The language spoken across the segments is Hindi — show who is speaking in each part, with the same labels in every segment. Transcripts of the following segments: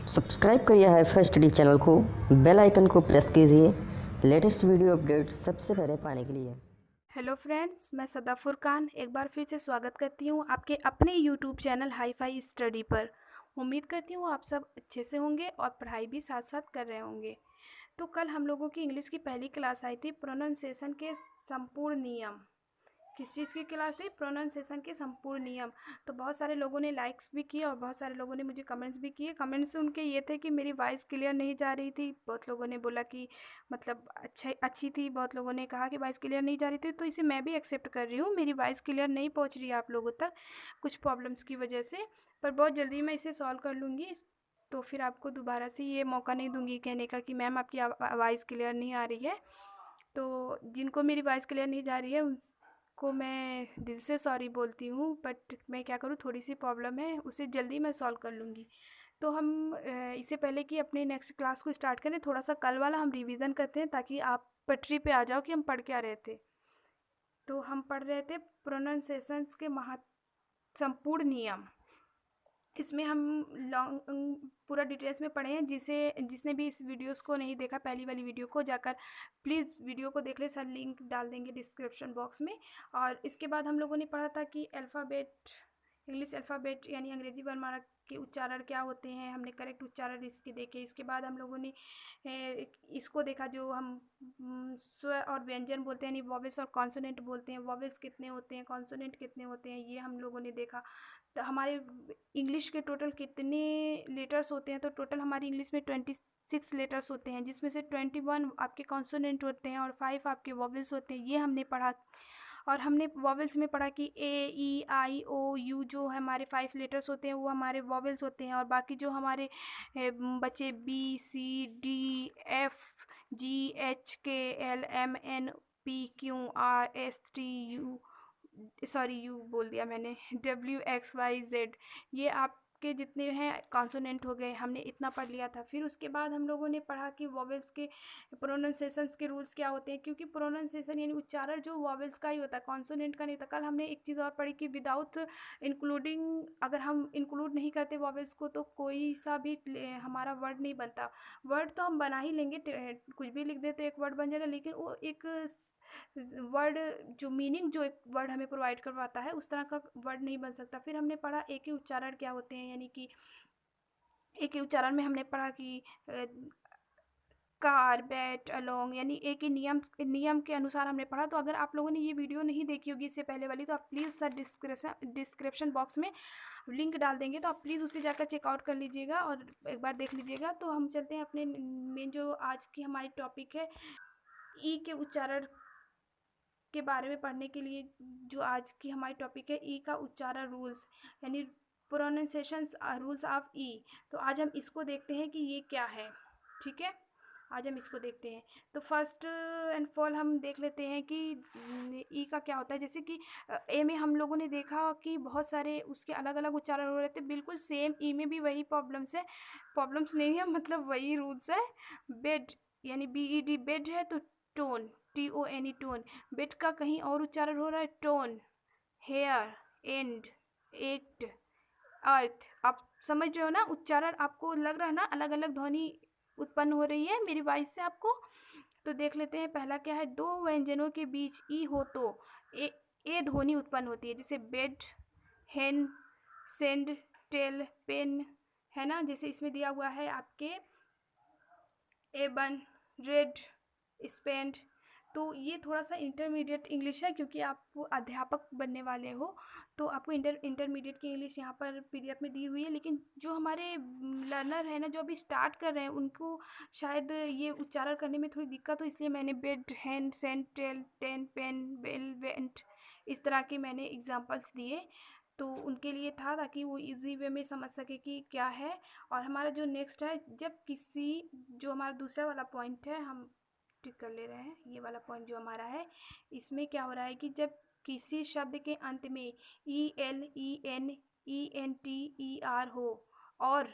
Speaker 1: सब्सक्राइब करिए हाईफाई स्टडी चैनल को, बेल आइकन को प्रेस कीजिए लेटेस्ट वीडियो अपडेट सबसे पहले पाने के लिए।
Speaker 2: हेलो फ्रेंड्स, मैं सदा फुरकान एक बार फिर से स्वागत करती हूँ आपके अपने यूट्यूब चैनल हाईफाई स्टडी पर। उम्मीद करती हूँ आप सब अच्छे से होंगे और पढ़ाई भी साथ साथ कर रहे होंगे। तो कल हम लोगों की इंग्लिश की पहली क्लास आई थी, प्रोनाउंसिएशन के संपूर्ण नियम। किस चीज़ की क्लास थी? प्रोनाउंसिएशन के संपूर्ण नियम। तो बहुत सारे लोगों ने लाइक्स भी किए और बहुत सारे लोगों ने मुझे कमेंट्स भी किए। कमेंट्स उनके ये थे कि मेरी वॉइस क्लियर नहीं जा रही थी। बहुत लोगों ने बोला कि मतलब अच्छी थी, बहुत लोगों ने कहा कि वॉइस क्लियर नहीं जा रही थी। तो इसे मैं भी एक्सेप्ट कर रही हूँ, मेरी वॉइस क्लियर नहीं पहुँच रही है आप लोगों तक कुछ प्रॉब्लम्स की वजह से, पर बहुत जल्दी मैं इसे सॉल्व कर लूँगी। तो फिर आपको दोबारा से ये मौका नहीं दूंगी कहने का कि मैम आपकी वॉइस क्लियर नहीं आ रही है। तो जिनको मेरी वॉइस क्लियर नहीं जा रही है उनको मैं दिल से सॉरी बोलती हूँ, बट मैं क्या करूँ, थोड़ी सी प्रॉब्लम है, उसे जल्दी मैं सॉल्व कर लूँगी। तो हम इससे पहले कि अपने नेक्स्ट क्लास को स्टार्ट करें, थोड़ा सा कल वाला हम रिवीजन करते हैं ताकि आप पटरी पे आ जाओ कि हम पढ़ क्या रहे थे। तो हम पढ़ रहे थे प्रोनाउंसिएशंस के संपूर्ण नियम। इसमें हम लॉन्ग पूरा डिटेल्स में पढ़े हैं। जिसने भी इस वीडियोस को नहीं देखा, पहली वाली वीडियो को जाकर प्लीज़ वीडियो को देख ले, सर लिंक डाल देंगे डिस्क्रिप्शन बॉक्स में। और इसके बाद हम लोगों ने पढ़ा था कि अल्फ़ाबेट, इंग्लिश अल्फ़ाबेट यानी अंग्रेजी वर्णमाला के उच्चारण क्या होते हैं, हमने करेक्ट उच्चारण इसके देखे। इसके बाद हम लोगों ने इसको देखा जो हम स्वर और व्यंजन बोलते हैं, यानी वॉवेल्स और कॉन्सोनेंट बोलते हैं। वॉवेल्स कितने होते हैं, कॉन्सोनेंट कितने होते हैं, ये हम लोगों ने देखा। तो हमारे इंग्लिश के टोटल कितने लेटर्स होते हैं, तो टोटल हमारी इंग्लिश में 26 लेटर्स होते हैं, जिसमें से 21 आपके कॉन्सोनेंट होते हैं और 5 आपके वॉवेल्स होते हैं, ये हमने पढ़ा। और हमने वॉवेल्स में पढ़ा कि ए ई आई ओ यू जो हमारे 5 लेटर्स होते हैं वो हमारे वॉवेल्स होते हैं, और बाकी जो हमारे बचे B C D F G H K L M N P Q R S T U, sorry U बोल दिया मैंने, डब्ल्यू एक्स वाई जेड, ये आपके जितने हैं कॉन्सोनेंट हो गए। हमने इतना पढ़ लिया था। फिर उसके बाद हम लोगों ने पढ़ा कि वॉवेल्स के प्रोनाउंसिएशंस के रूल्स क्या होते हैं, क्योंकि प्रोनाउंसिएशन यानी उच्चारण जो वॉवेल्स का ही होता है, कॉन्सोनेंट का नहीं होता। कल हमने एक चीज़ और पढ़ी कि विदाउट इंक्लूडिंग, अगर हम इंक्लूड नहीं करते वॉवेल्स को तो कोई सा भी हमारा वर्ड नहीं बनता। वर्ड तो हम बना ही लेंगे, कुछ भी लिख दे तो एक वर्ड बन जाएगा, लेकिन वो एक वर्ड जो मीनिंग जो एक वर्ड हमें प्रोवाइड करवाता है उस तरह का वर्ड नहीं बन सकता। फिर हमने पढ़ा एक ही उच्चारण क्या होते हैं, यानी कि एक ही उच्चारण में हमने पढ़ा कि कार बैट अलोंग, यानी एक ही नियम के अनुसार हमने पढ़ा। तो अगर आप लोगों ने ये वीडियो नहीं देखी होगी इससे पहले वाली, तो आप प्लीज़ सर डिस्क्रिप्शन बॉक्स में लिंक डाल देंगे, तो आप प्लीज़ उसे जाकर चेकआउट कर लीजिएगा और एक बार देख लीजिएगा। तो हम चलते हैं अपने मेन जो आज की हमारी टॉपिक है, ई के उच्चारण के बारे में पढ़ने के लिए। जो आज की हमारी टॉपिक है ई का उच्चारण रूल्स, यानी प्रोनाउंसिएशंस रूल्स ऑफ ई। तो आज हम इसको देखते हैं कि ये क्या है। ठीक है, आज हम इसको देखते हैं। तो फर्स्ट एंड फॉल हम देख लेते हैं कि ई का क्या होता है। जैसे कि ए में हम लोगों ने देखा कि बहुत सारे उसके अलग अलग उच्चारण हो रहे थे, बिल्कुल सेम ई में भी वही प्रॉब्लम्स है, प्रॉब्लम्स नहीं है, मतलब वही रूल्स है। बेड यानी बी ई डी बेड है तो tone, T O N E tone. Bed का कहीं और उच्चारण हो रहा है, tone. Here, and, act, earth. आप समझ रहे हो ना उच्चारण, आपको लग रहा है ना अलग अलग ध्वनि उत्पन्न हो रही है मेरी वॉइस से आपको। तो देख लेते हैं पहला क्या है। दो व्यंजनों के बीच ई हो तो ए ध्वनि उत्पन्न होती है, जैसे बेड, हेन, सेंड, टेल, पेन, है ना। जैसे इसमें दिया हुआ है आपके एबन, रेड, स्पेंड। तो ये थोड़ा सा इंटरमीडिएट इंग्लिश है, क्योंकि आप अध्यापक बनने वाले हो तो आपको इंटरमीडिएट की इंग्लिश यहाँ पर पीडीएफ में दी हुई है। लेकिन जो हमारे लर्नर है ना, जो अभी स्टार्ट कर रहे हैं, उनको शायद ये उच्चारण करने में थोड़ी दिक्कत हो, इसलिए मैंने bed, hand, cent, tell, ten, pen, bell, went, इस तरह के मैंने एग्जाम्पल्स दिए। तो उनके लिए था ताकि वो इजी वे में समझ सके कि क्या है। और हमारा जो नेक्स्ट है, जब किसी, जो हमारा दूसरा वाला पॉइंट है, हम टिक कर ले रहे हैं ये वाला पॉइंट जो हमारा है। इसमें क्या हो रहा है कि जब किसी शब्द के अंत में E L E N T E R हो और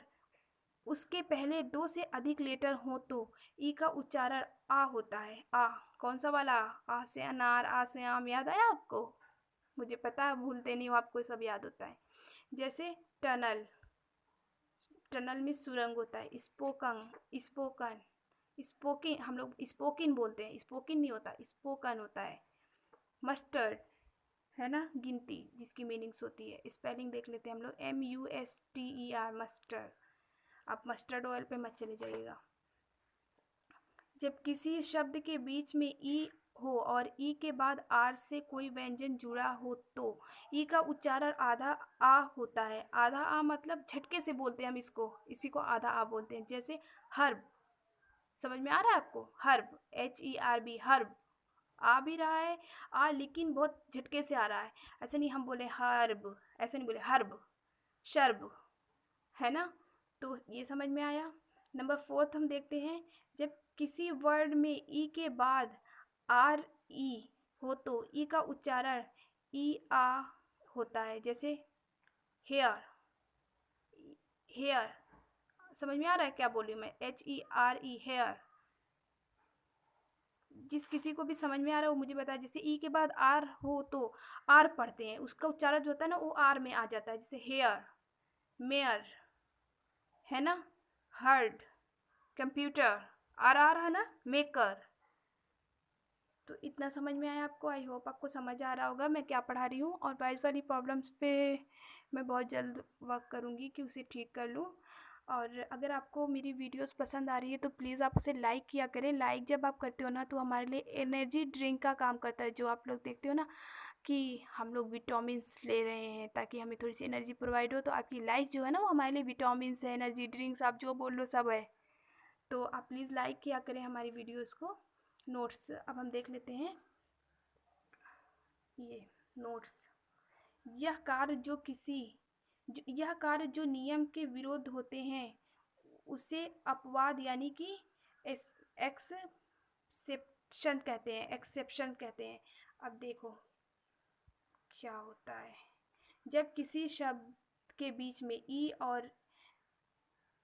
Speaker 2: उसके पहले दो से अधिक लेटर हो तो ई का उच्चारण आ होता है। आ, कौन सा वाला? आ से अनार, आ से आम, याद आया आपको? मुझे पता है भूलते नहीं हो, आपको सब याद होता है। जैसे टनल, टनल में सुरंग होता है। स्पोकन, स्पोकन, स्पोकिन, हम लोग स्पोकिन बोलते हैं, स्पोकिन नहीं होता, स्पोकन होता है। मस्टर्ड है ना, गिनती जिसकी मीनिंग्स होती है। स्पेलिंग देख लेते हैं हम लोग, MUSTER, मस्टर्ड। आप मस्टर्ड ऑयल पे मत चले जाइएगा। जब किसी शब्द के बीच में ई हो और ई के बाद आर से कोई व्यंजन जुड़ा हो तो ई का उच्चारण आधा आ होता है। आधा आ मतलब झटके से बोलते हैं हम इसको, इसी को आधा आ बोलते हैं। जैसे हर्ब, समझ में आ रहा है आपको? Herb, HERB, herb. आ भी रहा है आ, लेकिन बहुत झटके से आ रहा है। ऐसे नहीं हम बोले हर्ब, ऐसे नहीं बोले हर्ब, शर्ब, है ना। तो ये समझ में आया। नंबर 4 हम देखते हैं, जब किसी वर्ड में ई के बाद RE हो तो ई का उच्चारण EA होता है। जैसे हेयर, हेयर, समझ में आ रहा है क्या बोली मैं? HERE, here. जिस किसी को भी समझ में आ रहा है वो मुझे बताए। जैसे ई के बाद आर हो तो आर पढ़ते हैं, उसका उच्चारण जो होता है ना वो आर में आ जाता है। जैसे हेयर, मेयर, है ना। हर्ड, कंप्यूटर, आर है ना, मेकर। तो इतना समझ में आया आपको? आई होप आपको समझ आ रहा होगा मैं क्या पढ़ा रही हूँ। और वाइज वाली प्रॉब्लम्स पे मैं बहुत जल्द वर्क करूँगी कि उसे ठीक कर लूँ। और अगर आपको मेरी वीडियोस पसंद आ रही है तो प्लीज़ आप उसे लाइक किया करें। लाइक जब आप करते हो ना तो हमारे लिए एनर्जी ड्रिंक का काम करता है। जो आप लोग देखते हो ना कि हम लोग विटामिन्स ले रहे हैं ताकि हमें थोड़ी सी एनर्जी प्रोवाइड हो, तो आपकी लाइक जो है ना वो हमारे लिए विटामिन्स है, एनर्जी ड्रिंक्स, आप जो बोल लो सब है। तो आप प्लीज़ लाइक किया करें हमारी वीडियोस को। नोट्स अब हम देख लेते हैं। ये नोट्स, यह कार्य यह कार्य जो नियम के विरुद्ध होते हैं उसे अपवाद यानी कि एक्सेप्शन कहते हैं, एक्सेप्शन कहते हैं। अब देखो क्या होता है, जब किसी शब्द के बीच में ई और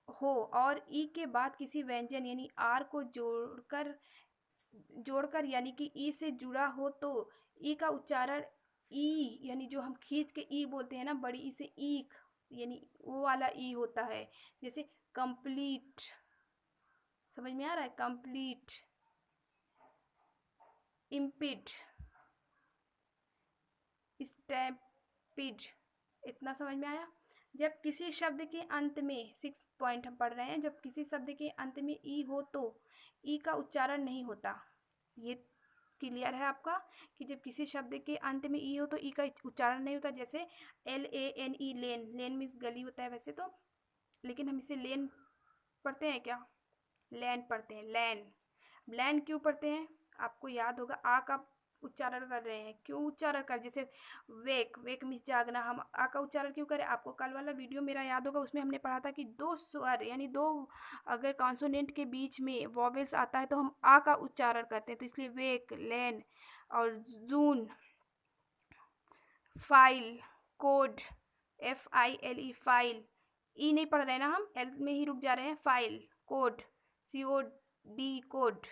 Speaker 2: हो और ई के बाद किसी व्यंजन यानी आर को जोड़कर यानी कि ई से जुड़ा हो तो ई का उच्चारण ई यानी जो हम खींच के ई बोलते हैं ना, बड़ी ई से ईक यानी वो वाला ई होता है। जैसे कंप्लीट, समझ में आ रहा है? कंप्लीट, इम्पिड, स्टैम्पिड। इतना समझ में आया। जब किसी शब्द के अंत में 6 पॉइंट हम पढ़ रहे हैं, जब किसी शब्द के अंत में ई हो तो ई का उच्चारण नहीं होता। ये क्लियर है आपका कि जब किसी शब्द के अंत में ई हो तो ई का उच्चारण नहीं होता। जैसे LANE, लेन, लेन मीन्स गली होता है वैसे तो, लेकिन हम इसे लेन पढ़ते हैं क्या? लैंड पढ़ते हैं, लैन। लैन क्यों पढ़ते हैं? आपको याद होगा आ का उच्चारण कर रहे हैं, क्यों उच्चारण कर? जैसे वेक, वेक मीन्स जागना, हम आ का उच्चारण क्यों करें? आपको कल वाला वीडियो मेरा याद होगा, उसमें हमने पढ़ा था कि दो स्वर यानी दो अगर कॉन्सोनेंट के बीच में वॉवेल्स आता है तो हम आ का उच्चारण करते हैं। तो इसलिए वेक, लैन और जून, फाइल, कोड, FILE, फाइल। ई नहीं पढ़ रहे हैं ना, हम एल में ही रुक जा रहे हैं। File, code, COD, code.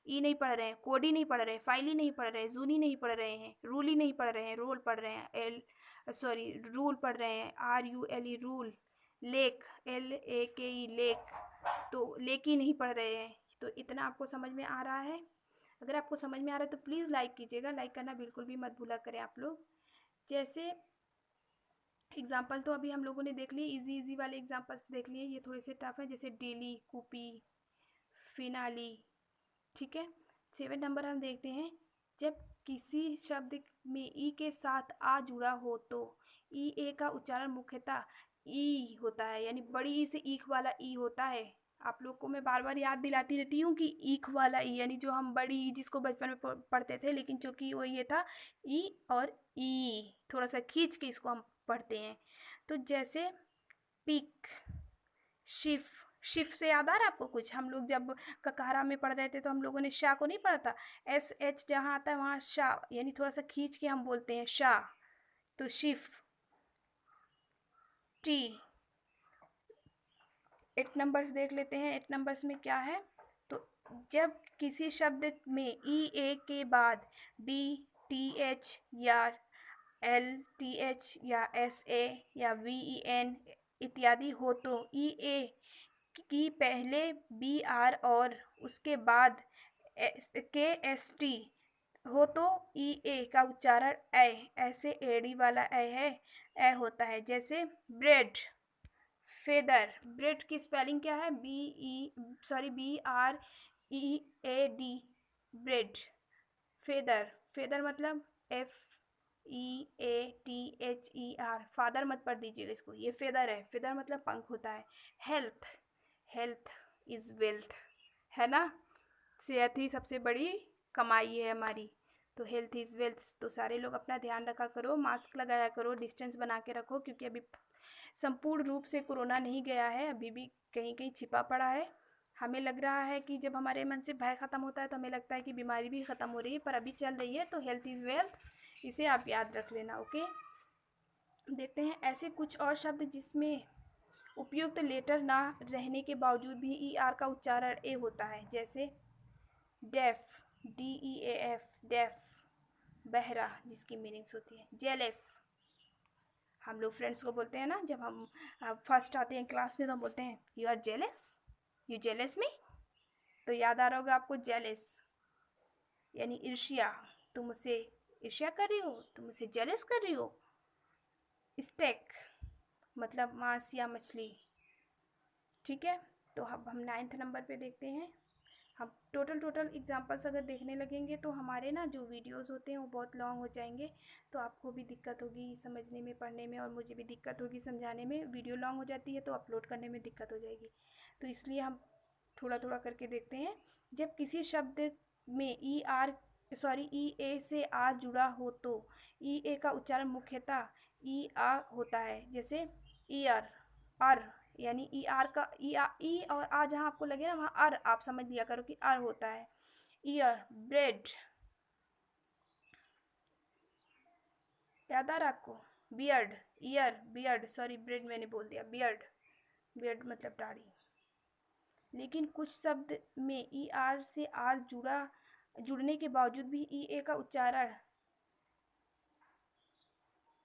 Speaker 2: E नहीं पढ़ रहे हैं, कोड ही नहीं पढ़ रहे हैं, फाइल ही नहीं पढ़ रहे हैं, जूनी नहीं पढ़ रहे हैं, रूल ही नहीं पढ़ रहे हैं, रोल पढ़ रहे हैं, रूल पढ़ रहे हैं, RULE, rule. Lake, LAKE, lake, तो लेक ही नहीं पढ़ रहे हैं। तो इतना आपको समझ में आ रहा है? अगर आपको समझ में आ रहा है तो प्लीज़ लाइक कीजिएगा। लाइक करना बिल्कुल भी मत भूला करें आप लोग। जैसे एग्जाम्पल तो अभी हम लोगों ने देख लिए, इजी वाले एग्जाम्पल्स देख लिए, ये थोड़े से टफ हैं। जैसे डेली, कूपी, फिनाली, ठीक है। 7 नंबर हम देखते हैं, जब किसी शब्द में ई के साथ आ जुड़ा हो तो ई ए का उच्चारण मुख्यतः ई होता है, यानी बड़ी ई से ईख वाला ई होता है। आप लोग को मैं बार बार याद दिलाती रहती हूँ कि ईख वाला ई यानी जो हम बड़ी ई जिसको बचपन में पढ़ते थे, लेकिन चूंकि वो ये था ई और ई, थोड़ा सा खींच के इसको हम पढ़ते हैं। तो जैसे पिक, शिफ, शिफ से याद आ रहा है आपको कुछ? हम लोग जब ककारा में पढ़ रहे थे तो हम लोगों ने शाह को नहीं पढ़ा था? SH जहाँ आता है वहाँ शाह यानी थोड़ा सा खींच के हम बोलते हैं शाह। तो शिफ, टी। 8 नंबर्स देख लेते हैं। 8 नंबर्स में क्या है? तो जब किसी शब्द में EA के बाद DTH या LTH या SA या VEN इत्यादि हो तो ई ए की पहले बी आर और उसके बाद के एस टी हो तो ई ए का उच्चारण ए, ऐसे एड़ी वाला ए है, ए होता है। जैसे ब्रेड, फेदर। ब्रेड की स्पेलिंग क्या है? B R E A D, bread. Feather, feather मतलब FEATHER, फादर मत पढ़ दीजिएगा इसको, ये फेदर है, फेदर मतलब पंख होता है। हेल्थ, हेल्थ इज वेल्थ, है ना? सेहत ही सबसे बड़ी कमाई है हमारी, तो हेल्थ इज वेल्थ। तो सारे लोग अपना ध्यान रखा करो, मास्क लगाया करो, डिस्टेंस बना के रखो, क्योंकि अभी संपूर्ण रूप से कोरोना नहीं गया है, अभी भी कहीं कहीं छिपा पड़ा है। हमें लग रहा है कि जब हमारे मन से भय ख़त्म होता है तो हमें लगता है कि बीमारी भी ख़त्म हो रही है, पर अभी चल रही है। तो हेल्थ इज़ वेल्थ, इसे आप याद रख लेना। ओके, देखते हैं ऐसे कुछ और शब्द जिसमें उपयुक्त लेटर ना रहने के बावजूद भी ई आर का उच्चारण ए होता है। जैसे डेफ, DEAF, डेफ, बहरा, जिसकी मीनिंग्स होती है। जेलस, हम लोग फ्रेंड्स को बोलते हैं ना, जब हम फर्स्ट आते हैं क्लास में तो हम बोलते हैं you are jealous, you jealous में। तो याद आ रहा होगा आपको जेलस यानी ईर्ष्या, तुम मुझसे ईर्ष्या कर रही हो, तुम मुझसे जेलस कर रही हो। स्टेक मतलब मांस या मछली, ठीक है। तो अब हम 9th नंबर पे देखते हैं। हम टोटल एग्जांपल्स अगर देखने लगेंगे तो हमारे ना जो वीडियोस होते हैं वो बहुत लॉन्ग हो जाएंगे, तो आपको भी दिक्कत होगी समझने में, पढ़ने में, और मुझे भी दिक्कत होगी समझाने में। वीडियो लॉन्ग हो जाती है तो अपलोड करने में दिक्कत हो जाएगी, तो इसलिए हम थोड़ा थोड़ा करके देखते हैं। जब किसी शब्द में ई ए से आ जुड़ा हो तो ई ए का उच्चारण मुख्यतः ई आ होता है। जैसे ईयर, अर, यानी ई आर का ई और आ जहाँ आपको लगे ना वहाँ अर आप समझ लिया करो कि अर होता है। ईयर, ब्रेड, याद आ रहा आपको? Beard, year, beard, sorry bread मैंने बोल दिया, बियर्ड, बियर्ड मतलब दाढ़ी। लेकिन कुछ शब्द में ई आर से आर जुड़ने के बावजूद भी ई ए का उच्चारण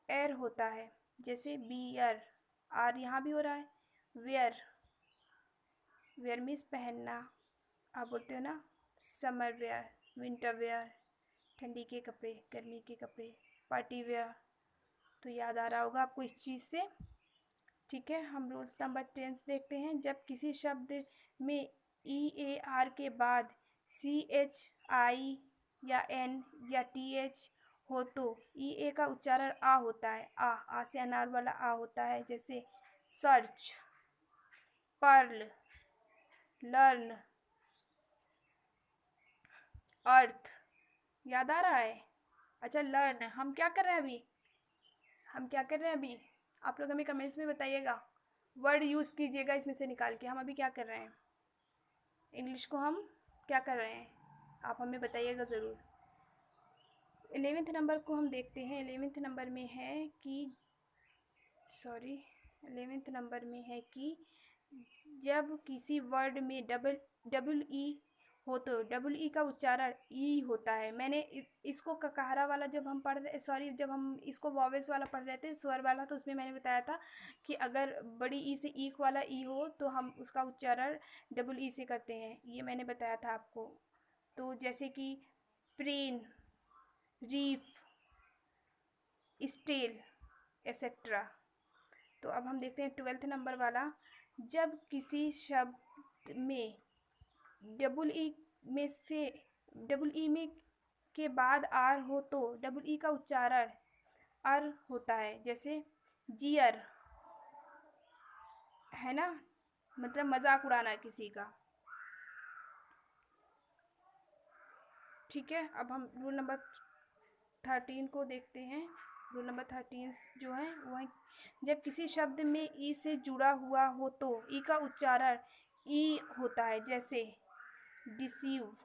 Speaker 2: एर होता है। जैसे बियर, आर यहाँ भी हो रहा है। वेयर, वेयर मीन्स पहनना, आप बोलते हो ना समर वेयर, विंटर वेयर, ठंडी के कपड़े, गर्मी के कपड़े, पार्टी वेयर। तो याद आ रहा होगा आपको इस चीज़ से, ठीक है। हम रूल्स नंबर 10 देखते हैं। जब किसी शब्द में ई ए आर के बाद CHI या N या TH हो तो ई ए का उच्चारण आ होता है। आ से अनार वाला आ होता है। जैसे सर्च, पर्ल, लर्न, अर्थ, याद आ रहा है? अच्छा लर्न, हम क्या कर रहे हैं अभी? हम क्या कर रहे हैं अभी? आप लोग हमें कमेंट्स में बताइएगा, वर्ड यूज़ कीजिएगा इसमें से निकाल के। हम अभी क्या कर रहे हैं? इंग्लिश को हम क्या कर रहे हैं? आप हमें बताइएगा ज़रूर। 11th नंबर को हम देखते हैं। 11th नंबर में है कि 11th नंबर में है कि जब किसी वर्ड में डबल ई हो तो डबल ई का उच्चारण ई होता है। मैंने इसको ककाहरा वाला जब हम पढ़ रहे जब हम इसको वॉवेल्स वाला पढ़ रहे थे, स्वर वाला, तो उसमें मैंने बताया था कि अगर बड़ी ई से ईक वाला ई हो तो हम उसका उच्चारण डबल ई से करते हैं, ये मैंने बताया था आपको। तो जैसे कि प्रेन, रीफ, स्टेल, एक्सेट्रा। तो अब हम देखते हैं 12th नंबर वाला। जब किसी शब्द में डबल ई में के बाद आर हो तो डबल ई का उच्चारण अर होता है। जैसे जियर, है ना, मतलब मजाक उड़ाना किसी का, ठीक है। अब हम रूल नंबर 13 को देखते हैं। रूल नंबर 13 जो है वो है, जब किसी शब्द में ई से जुड़ा हुआ हो तो ई का उच्चारण ई होता है। जैसे डिसीव,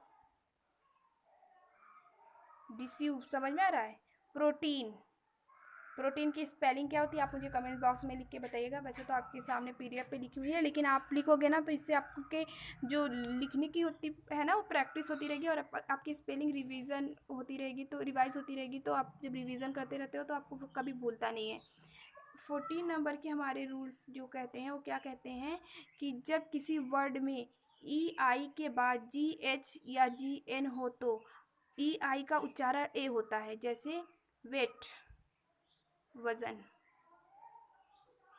Speaker 2: डिसीव समझ में आ रहा है? प्रोटीन, प्रोटीन की स्पेलिंग क्या होती है आप मुझे कमेंट बॉक्स में लिख के बताइएगा। वैसे तो आपके सामने PDF पे लिखी हुई है, लेकिन आप लिखोगे ना तो इससे आपके जो लिखने की होती है ना वो प्रैक्टिस होती रहेगी, और आपकी स्पेलिंग रिवीजन होती रहेगी, तो रिवाइज होती रहेगी। तो आप जब रिवीजन करते रहते हो तो आपको कभी भूलता नहीं है। 14 नंबर के हमारे रूल्स जो कहते हैं वो क्या कहते हैं कि जब किसी वर्ड में ई आई के बाद जी एच या जी एन हो तो ई आई का उच्चारण ए होता है। जैसे वेट, वजन।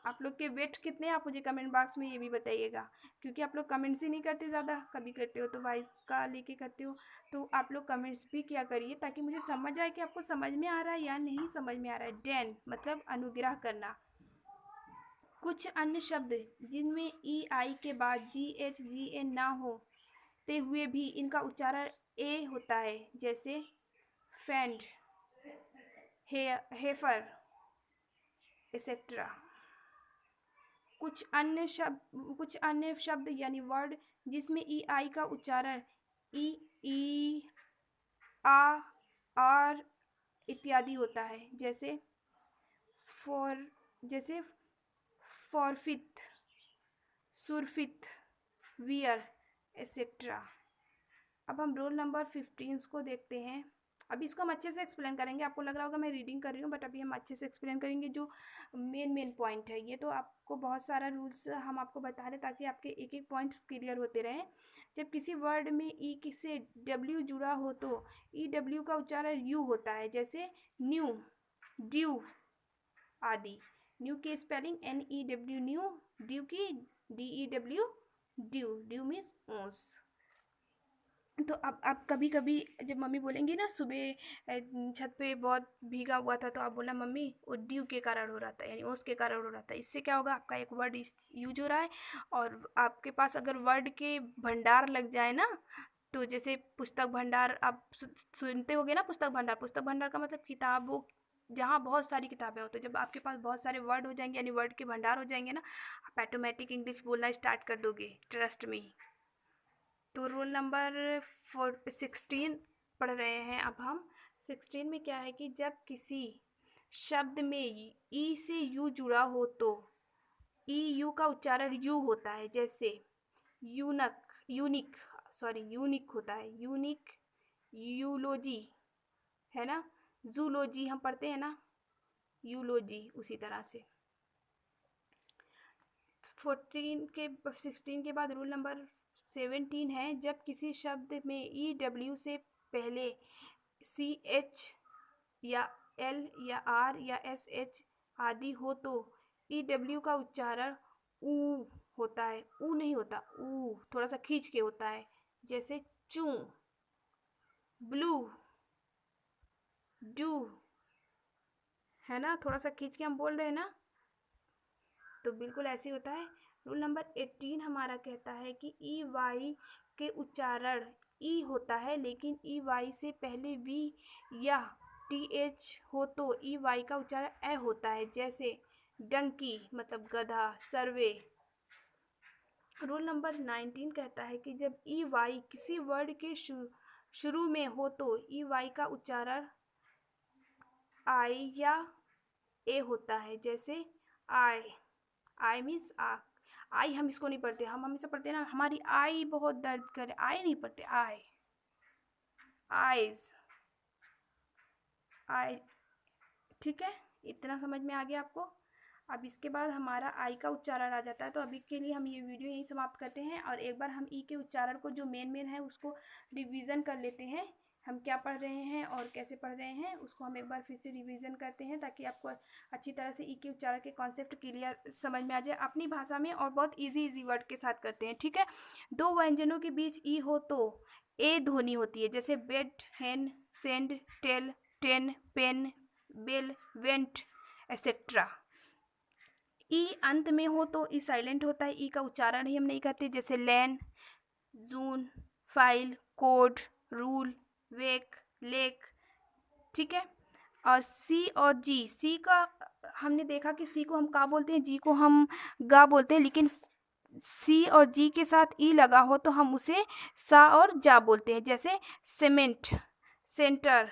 Speaker 2: आप लोग के वेट कितने हैं आप मुझे कमेंट बॉक्स में ये भी बताइएगा, क्योंकि आप लोग कमेंट्स ही नहीं करते ज़्यादा, कभी करते हो तो वॉइस का लेके करते हो, तो आप लोग कमेंट्स भी किया करिए ताकि मुझे समझ आए कि आपको समझ में आ रहा है या नहीं समझ में आ रहा है। डैन मतलब अनुग्रह करना। कुछ अन्य शब्द जिनमें ई आई के बाद जी एच जी एन ना होते हुए भी इनका उच्चारण ए होता है। जैसे फैंड, हेफर, एक्सेट्रा। कुछ अन्य शब्द यानी वर्ड जिसमें ई आई का उच्चारण ई आ आर इत्यादि होता है। जैसे जैसे फॉरफिट, सुरफित, वियर, एक्सेट्रा। अब हम रोल नंबर 15 को देखते हैं। अभी इसको हम अच्छे से एक्सप्लेन करेंगे। आपको लग रहा होगा मैं रीडिंग कर रही हूँ, बट अभी हम अच्छे से एक्सप्लेन करेंगे जो मेन पॉइंट है। ये तो आपको बहुत सारा रूल्स हम आपको बता रहे ताकि आपके एक एक पॉइंट्स क्लियर होते रहें। जब किसी वर्ड में ई से डब्ल्यू जुड़ा हो तो ई डब्ल्यू का उच्चारण यू होता है। जैसे न्यू, ड्यू आदि। न्यू की स्पेलिंग NEW, न्यू। ड्यू की DEW, ड्यू। ड्यू मीन्स ओस। तो अब कभी कभी जब मम्मी बोलेंगी ना सुबह छत पे बहुत भीगा हुआ था, तो आप बोलना मम्मी वो ड्यू के कारण हो रहा था, यानी ओस के कारण हो रहा था। इससे क्या होगा, आपका एक वर्ड यूज हो रहा है और आपके पास अगर वर्ड के भंडार लग जाए ना, तो जैसे पुस्तक भंडार आप सुनते होगे ना, पुस्तक भंडार। पुस्तक भंडार का मतलब किताबों, जहाँ बहुत सारी किताबें होती है। जब आपके पास बहुत सारे वर्ड हो जाएंगे यानी वर्ड के भंडार हो जाएंगे ना, आप ऑटोमेटिक इंग्लिश बोलना स्टार्ट कर दोगे, ट्रस्ट मी। तो रूल नंबर 16 पढ़ रहे हैं अब हम। 16 में क्या है कि जब किसी शब्द में ई से यू जुड़ा हो तो ई यू का उच्चारण यू होता है। जैसे यूनिक होता है, यूनिक, यूलोजी है ना, जूलोजी हम पढ़ते हैं ना, यूलोजी उसी तरह से। 16 के बाद रूल नंबर 17 है। जब किसी शब्द में EW से पहले CH या L या R या SH आदि हो तो EW का उच्चारण ऊ होता है। ऊ नहीं होता, ऊ थोड़ा सा खींच के होता है। जैसे चू, ब्लू, डू, है ना, थोड़ा सा खींच के हम बोल रहे हैं ना, तो बिल्कुल ऐसे होता है। रूल नंबर 18 हमारा कहता है कि ई वाई के उच्चारण ई होता है, लेकिन ई वाई से पहले वी या TH हो तो ई वाई का उच्चारण ए होता है। जैसे डंकी मतलब गधा, सर्वे। रूल नंबर 19 कहता है कि जब ई वाई किसी वर्ड के शुरू में हो तो ई वाई का उच्चारण आई या ए होता है। जैसे आई मीन्स आई हम इसको नहीं पढ़ते, हम हमेशा पढ़ते हैं ना, हमारी आई बहुत दर्द करे, आई नहीं पढ़ते, आईज, आई। ठीक है, इतना समझ में आ गया आपको। अब इसके बाद हमारा आई का उच्चारण आ जाता है। तो अभी के लिए हम ये वीडियो यहीं समाप्त करते हैं और एक बार हम ई के उच्चारण को जो मेन है उसको रिवीजन कर लेते हैं। हम क्या पढ़ रहे हैं और कैसे पढ़ रहे हैं उसको हम एक बार फिर से रिवीजन करते हैं, ताकि आपको अच्छी तरह से ई के उच्चारण के कॉन्सेप्ट क्लियर समझ में आ जाए अपनी भाषा में, और बहुत इजी वर्ड के साथ करते हैं। ठीक है, दो व्यंजनों के बीच ई हो तो ए ध्वनि होती है। जैसे bed, hen, send, tell, ten, pen, bell, went, etcetera. E अंत में हो तो ई साइलेंट होता है, ई का उच्चारण ही हम नहीं करते। जैसे लैन, जून, फाइल, कोड, रूल, वेक, लेक। ठीक है, और सी और जी, सी का हमने देखा कि सी को हम का बोलते हैं, जी को हम गा बोलते हैं, लेकिन सी और जी के साथ ई लगा हो तो हम उसे सा और जा बोलते हैं। जैसे cement, centre,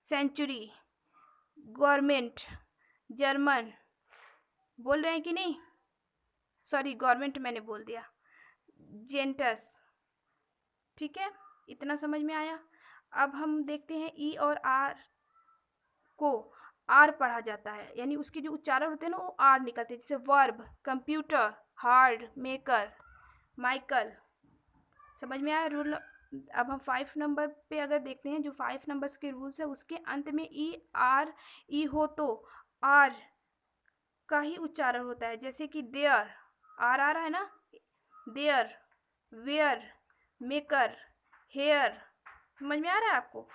Speaker 2: century, government, German. बोल रहे हैं कि नहीं, सॉरी गवर्नमेंट मैंने बोल दिया, जेंटस। ठीक है, इतना समझ में आया। अब हम देखते हैं ई और आर को आर पढ़ा जाता है, यानी उसके जो उच्चारण होते हैं ना वो आर निकलते हैं। जैसे verb, computer, hard, maker, Michael. समझ में आया रूल। अब हम 5 नंबर पे अगर देखते हैं, जो 5 नंबर्स के रूल्स है उसके अंत में ई आर ई हो तो आर का ही उच्चारण होता है। जैसे कि देयर, आर आ रहा है ना, देयर, वेयर, मेकर, हेयर। समझ में आ रहा है आपको।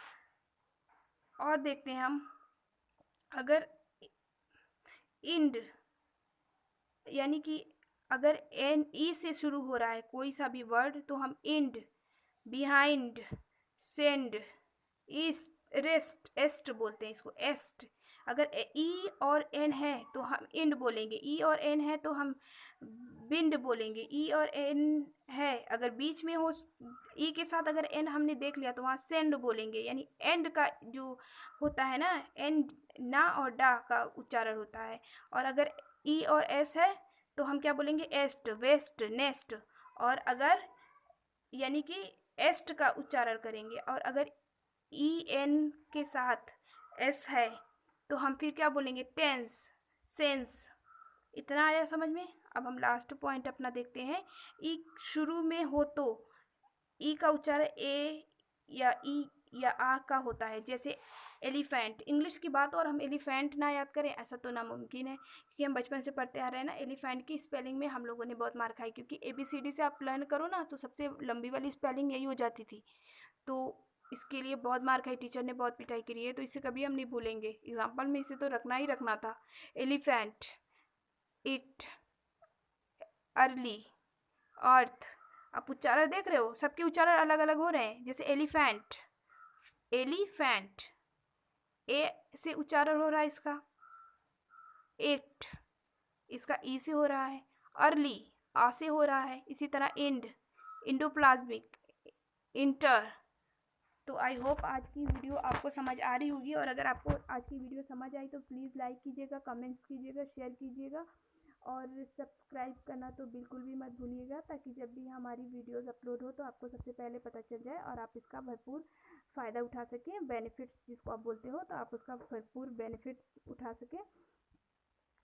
Speaker 2: और देखते हैं हम, अगर इंड, यानी कि अगर एन ई से शुरू हो रहा है कोई सा भी वर्ड तो हम end, behind, send, east, rest, est बोलते हैं इसको, एस्ट। अगर ई और एन है तो हम इंड बोलेंगे, ई और एन है तो हम बिंड बोलेंगे। ई और एन है, अगर बीच में हो ई के साथ अगर एन हमने देख लिया तो वहाँ सेंड बोलेंगे, यानी एंड का जो होता है ना, एंड ना और डा का उच्चारण होता है। और अगर ई और एस है तो हम क्या बोलेंगे, एस्ट, वेस्ट, नेस्ट। और अगर यानी कि एस्ट का उच्चारण करेंगे। और अगर ई एन के साथ एस है तो हम फिर क्या बोलेंगे, टेंस, सेंस। इतना आया समझ में। अब हम लास्ट पॉइंट अपना देखते हैं। ई शुरू में हो तो ई का उच्चारण ए या ई या आ का होता है। जैसे एलिफेंट, इंग्लिश की बात और हम एलिफेंट ना याद करें ऐसा तो नामुमकिन है, क्योंकि हम बचपन से पढ़ते आ रहे हैं ना। एलिफेंट की स्पेलिंग में हम लोगों ने बहुत मार खाई, क्योंकि ABCD से आप लर्न करो ना तो सबसे लंबी वाली स्पेलिंग यही हो जाती थी। तो इसके लिए बहुत मार खाई, टीचर ने बहुत पिटाई करी है, तो इसे कभी हम नहीं भूलेंगे। एग्जाम्पल में इसे तो रखना ही रखना था। एलिफेंट, इट, अर्ली, अर्थ। आप उच्चारण देख रहे हो, सबके उच्चारण अलग अलग हो रहे हैं। जैसे एलिफेंट, एलिफेंट, ए से उच्चारण हो रहा है इसका। इट, इसका ई से हो रहा है। अर्ली, आ से हो रहा है। इसी तरह इंड, इंडोप्लाज्मिक, इंटर। तो आई होप आज की वीडियो आपको समझ आ रही होगी। और अगर आपको आज की वीडियो समझ आई तो प्लीज़ लाइक कीजिएगा, कमेंट्स कीजिएगा, शेयर कीजिएगा और सब्सक्राइब करना तो बिल्कुल भी मत भूलिएगा, ताकि जब भी हमारी वीडियोस अपलोड हो तो आपको सबसे पहले पता चल जाए और आप इसका भरपूर फ़ायदा उठा सकें। बेनिफिट्स जिसको आप बोलते हो, तो आप उसका भरपूर बेनिफिट्स उठा सकें।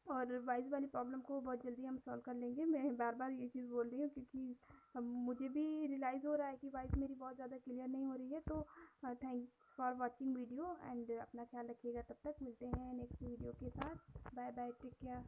Speaker 2: और वाइस वाली प्रॉब्लम को बहुत जल्दी हम सॉल्व कर लेंगे। मैं बार बार ये चीज़ बोल रही हूँ क्योंकि मुझे भी रियलाइज़ हो रहा है कि वाइस मेरी बहुत ज़्यादा क्लियर नहीं हो रही है। तो thanks for watching video and अपना ख्याल रखिएगा। तब तक मिलते हैं नेक्स्ट वीडियो के साथ। Bye bye, take care.